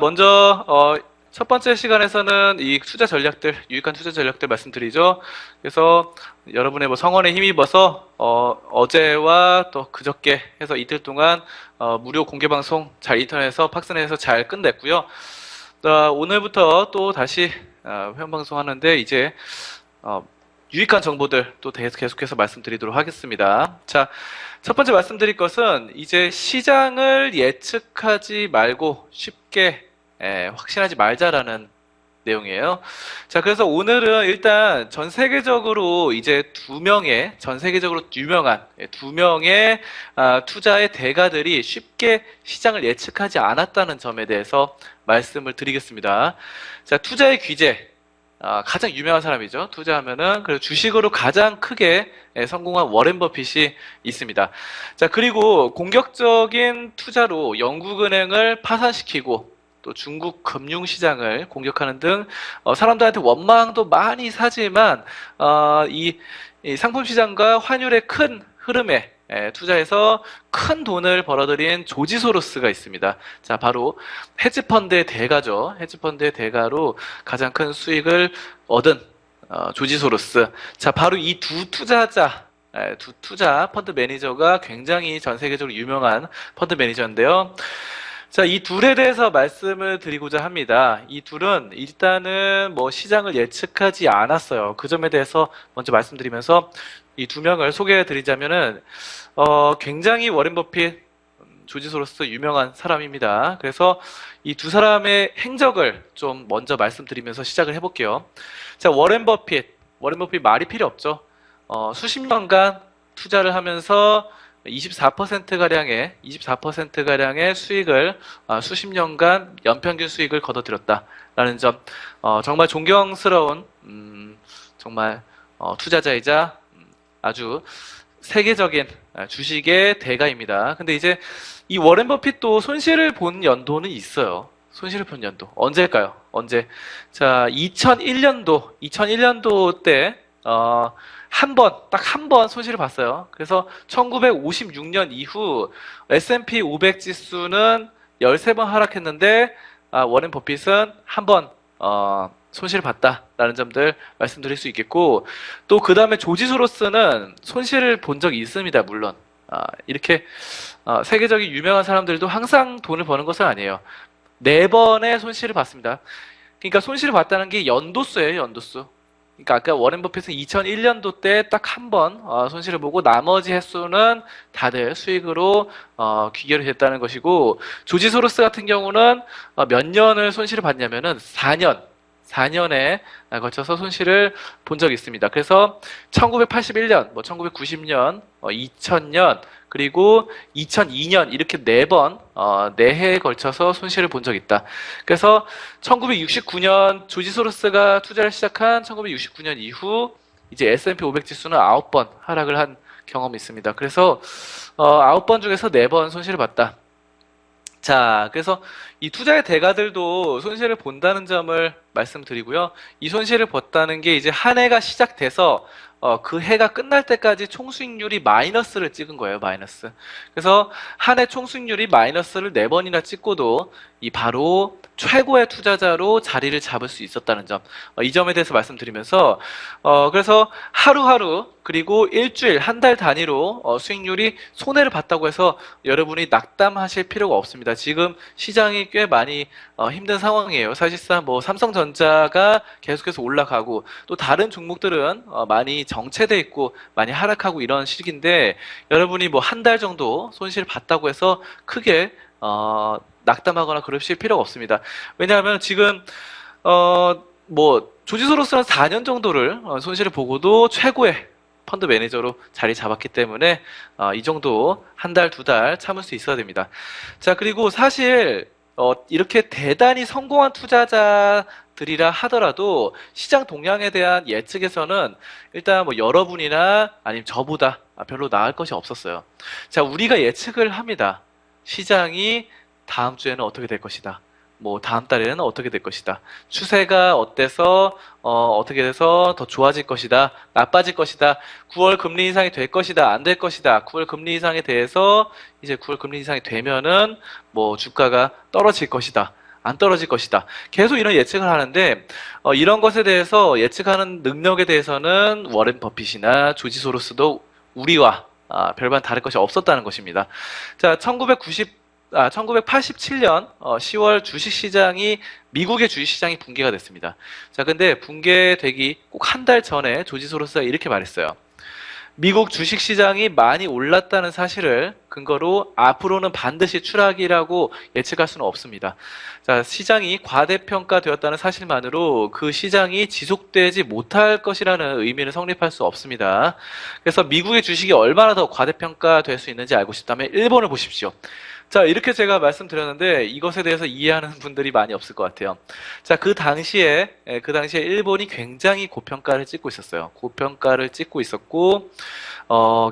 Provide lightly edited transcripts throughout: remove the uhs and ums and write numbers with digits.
먼저 첫 번째 시간에서는 이 투자 전략들, 유익한 투자 전략들 말씀드리죠. 그래서 여러분의 뭐 성원에 힘입어서 어제와 또 그저께 해서 이틀 동안 무료 공개 방송 잘 인터넷에서 팍스넷에서 잘 끝냈고요. 오늘부터 또 다시 회원 방송 하는데 이제 유익한 정보들 또 계속해서 말씀드리도록 하겠습니다. 자, 첫 번째 말씀드릴 것은 이제 시장을 예측하지 말고 쉽게 확신하지 말자라는 내용이에요. 자, 그래서 오늘은 일단 전 세계적으로 이제 전 세계적으로 유명한 두 명의 투자의 대가들이 쉽게 시장을 예측하지 않았다는 점에 대해서 말씀을 드리겠습니다. 자, 투자의 귀재. 가장 유명한 사람이죠. 투자하면은, 그리고 주식으로 가장 크게 성공한 워렌 버핏이 있습니다. 자, 그리고 공격적인 투자로 영국은행을 파산시키고, 또 중국 금융시장을 공격하는 등, 사람들한테 원망도 많이 사지만, 이 상품시장과 환율의 큰 흐름에 투자해서 큰 돈을 벌어들인 조지 소로스가 있습니다. 자, 바로 헤지펀드의 대가죠. 헤지펀드의 대가로 가장 큰 수익을 얻은 조지 소로스. 자, 바로 이 두 투자 펀드 매니저가 굉장히 전 세계적으로 유명한 펀드 매니저인데요. 자, 이 둘에 대해서 말씀을 드리고자 합니다. 이 둘은 일단은 뭐 시장을 예측하지 않았어요. 그 점에 대해서 먼저 말씀드리면서 이 두 명을 소개해 드리자면은 굉장히 워렌 버핏, 조지 소로스 유명한 사람입니다. 그래서 이 두 사람의 행적을 좀 먼저 말씀드리면서 시작을 해볼게요. 자, 워렌 버핏 말이 필요 없죠. 수십 년간 투자를 하면서 24%가량의 수익을 수십 년간 연평균 수익을 거둬들였다라는 점, 정말 존경스러운 정말 투자자이자 아주 세계적인 주식의 대가입니다. 근데 이제 이 워렌 버핏도 손실을 본 연도는 있어요. 손실을 본 연도. 언제일까요? 언제? 자, 2001년도 때, 딱 한 번 손실을 봤어요. 그래서 1956년 이후 S&P 500 지수는 13번 하락했는데, 워렌 버핏은 한 번, 손실을 봤다라는 점들 말씀드릴 수 있겠고, 또 그 다음에 조지 소로스는 손실을 본 적이 있습니다. 물론 이렇게 세계적인 유명한 사람들도 항상 돈을 버는 것은 아니에요. 4번의 손실을 봤습니다. 그러니까 손실을 봤다는 게 연도수예요. 연도수. 그러니까 아까 워렌 버핏은 2001년도 때 딱 한 번 손실을 보고 나머지 횟수는 다들 수익으로 귀결이 됐다는 것이고, 조지 소로스 같은 경우는 몇 년을 손실을 봤냐면은 4년에 걸쳐서 손실을 본 적이 있습니다. 그래서 1981년, 1990년, 2000년, 그리고 2002년 이렇게 4번, 4해에 걸쳐서 손실을 본 적이 있다. 그래서 1969년 조지 소로스가 투자를 시작한 1969년 이후 이제 S&P 500 지수는 9번 하락을 한 경험이 있습니다. 그래서 9번 중에서 4번 손실을 봤다. 자, 그래서 이 투자의 대가들도 손실을 본다는 점을 말씀드리고요. 이 손실을 봤다는 게 이제 한 해가 시작돼서 그 해가 끝날 때까지 총수익률이 마이너스를 찍은 거예요, 마이너스. 그래서 한 해 총수익률이 마이너스를 4번이나 찍고도 바로 최고의 투자자로 자리를 잡을 수 있었다는 점, 이 점에 대해서 말씀드리면서 그래서 하루하루 그리고 일주일, 한 달 단위로 수익률이 손해를 봤다고 해서 여러분이 낙담하실 필요가 없습니다. 지금 시장이 꽤 많이 힘든 상황이에요. 사실상 뭐 삼성전자가 계속해서 올라가고 또 다른 종목들은 많이 정체돼 있고 많이 하락하고 이런 시기인데, 여러분이 뭐 한 달 정도 손실 봤다고 해서 크게 낙담하거나 그러실 필요가 없습니다. 왜냐하면 지금 조지 소로스는 4년 정도를 손실을 보고도 최고의 펀드 매니저로 자리 잡았기 때문에 이 정도 한 달, 2달 참을 수 있어야 됩니다. 자, 그리고 사실 이렇게 대단히 성공한 투자자들이라 하더라도 시장 동향에 대한 예측에서는 일단 뭐 여러분이나 아니면 저보다 별로 나을 것이 없었어요. 자, 우리가 예측을 합니다. 시장이 다음 주에는 어떻게 될 것이다. 뭐 다음 달에는 어떻게 될 것이다. 추세가 어때서 어떻게 돼서 더 좋아질 것이다. 나빠질 것이다. 9월 금리 인상이 될 것이다. 안 될 것이다. 9월 금리 인상에 대해서 이제 9월 금리 인상이 되면은 뭐 주가가 떨어질 것이다. 안 떨어질 것이다. 계속 이런 예측을 하는데 이런 것에 대해서 예측하는 능력에 대해서는 워렌 버핏이나 조지 소로스도 우리와 별반 다를 것이 없었다는 것입니다. 자, 1987년 10월 주식시장이 미국의 주식시장이 붕괴가 됐습니다. 자, 근데 붕괴되기 꼭 한 달 전에 조지 소로스가 이렇게 말했어요. 미국 주식시장이 많이 올랐다는 사실을 근거로 앞으로는 반드시 추락이라고 예측할 수는 없습니다. 자, 시장이 과대평가되었다는 사실만으로 그 시장이 지속되지 못할 것이라는 의미는 성립할 수 없습니다. 그래서 미국의 주식이 얼마나 더 과대평가될 수 있는지 알고 싶다면 일본을 보십시오. 자, 이렇게 제가 말씀드렸는데 이것에 대해서 이해하는 분들이 많이 없을 것 같아요. 자, 그 당시에 일본이 굉장히 고평가를 찍고 있었어요. 고평가를 찍고 있었고,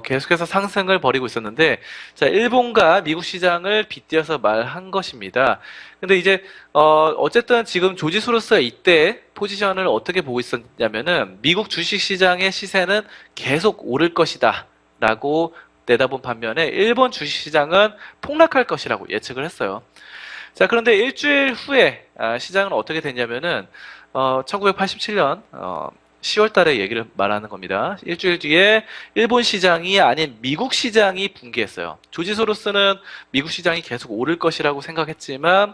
계속해서 상승을 벌이고 있었는데, 자, 일본과 미국 시장을 빗대어서 말한 것입니다. 근데 이제, 어쨌든 지금 조지 소로스가 이때 포지션을 어떻게 보고 있었냐면은, 미국 주식 시장의 시세는 계속 오를 것이다. 라고 내다본 반면에 일본 주식시장은 폭락할 것이라고 예측을 했어요. 자, 그런데 일주일 후에 시장은 어떻게 됐냐면은 1987년 10월 달에 얘기를 말하는 겁니다. 일주일 뒤에 일본 시장이 아닌 미국 시장이 붕괴했어요. 조지 소로스는 미국 시장이 계속 오를 것이라고 생각했지만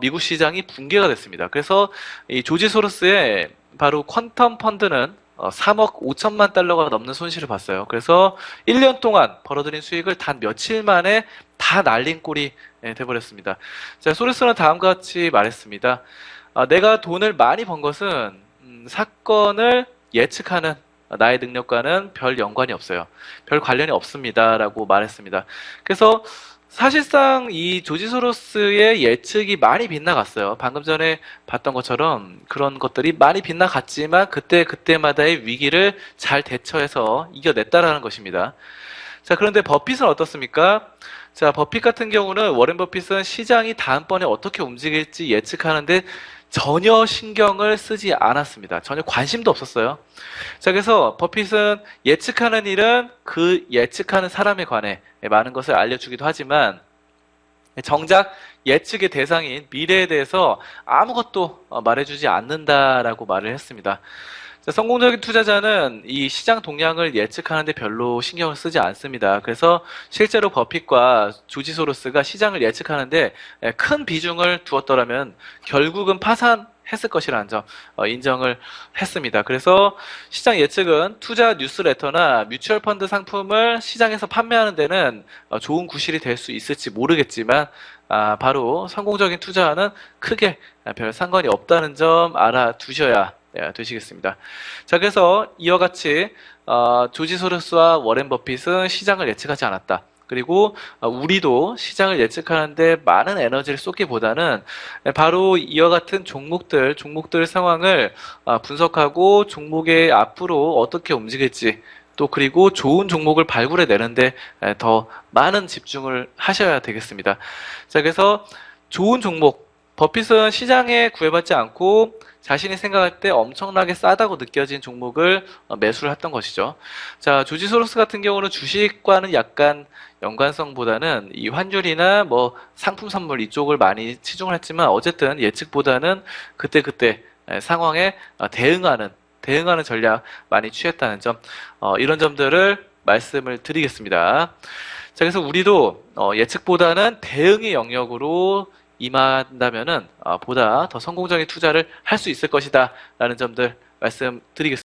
미국 시장이 붕괴가 됐습니다. 그래서 이 조지 소로스의 바로 퀀텀 펀드는 3억 5천만 달러가 넘는 손실을 봤어요. 그래서 1년 동안 벌어들인 수익을 단 며칠 만에 다 날린 꼴이 돼버렸습니다. 자, 소로스는 다음과 같이 말했습니다. 내가 돈을 많이 번 것은 사건을 예측하는 나의 능력과는 별 연관이 없어요. 별 관련이 없습니다. 라고 말했습니다. 그래서 사실상 이 조지 소로스의 예측이 많이 빗나갔어요. 방금 전에 봤던 것처럼 그런 것들이 많이 빗나갔지만 그때마다의 위기를 잘 대처해서 이겨냈다라는 것입니다. 자, 그런데 버핏은 어떻습니까? 자, 버핏 같은 경우는 워렌 버핏은 시장이 다음번에 어떻게 움직일지 예측하는데 전혀 신경을 쓰지 않았습니다. 전혀 관심도 없었어요. 자, 그래서 버핏은 예측하는 일은 그 예측하는 사람에 관해 많은 것을 알려주기도 하지만 정작 예측의 대상인 미래에 대해서 아무것도 말해주지 않는다라고 말을 했습니다. 자, 성공적인 투자자는 이 시장 동향을 예측하는데 별로 신경을 쓰지 않습니다. 그래서 실제로 버핏과 조지 소로스가 시장을 예측하는데 큰 비중을 두었더라면 결국은 파산했을 것이라는 점 인정을 했습니다. 그래서 시장 예측은 투자 뉴스레터나 뮤추얼 펀드 상품을 시장에서 판매하는 데는 좋은 구실이 될 수 있을지 모르겠지만 바로 성공적인 투자와는 크게 별 상관이 없다는 점 알아두셔야 되시겠습니다. 자, 그래서 이와 같이 조지 소로스와 워렌 버핏은 시장을 예측하지 않았다. 그리고 우리도 시장을 예측하는데 많은 에너지를 쏟기보다는 바로 이와 같은 종목들 상황을 분석하고 종목의 앞으로 어떻게 움직일지 또 그리고 좋은 종목을 발굴해 내는데 더 많은 집중을 하셔야 되겠습니다. 자, 그래서 좋은 종목 버핏은 시장에 구애받지 않고 자신이 생각할 때 엄청나게 싸다고 느껴진 종목을 매수를 했던 것이죠. 자, 조지 소로스 같은 경우는 주식과는 약간 연관성보다는 이 환율이나 뭐 상품 선물 이쪽을 많이 치중을 했지만 어쨌든 예측보다는 그때 상황에 대응하는 전략 많이 취했다는 점, 이런 점들을 말씀을 드리겠습니다. 자, 그래서 우리도 예측보다는 대응의 영역으로 임한다면은 보다 더 성공적인 투자를 할 수 있을 것이다 라는 점들 말씀드리겠습니다.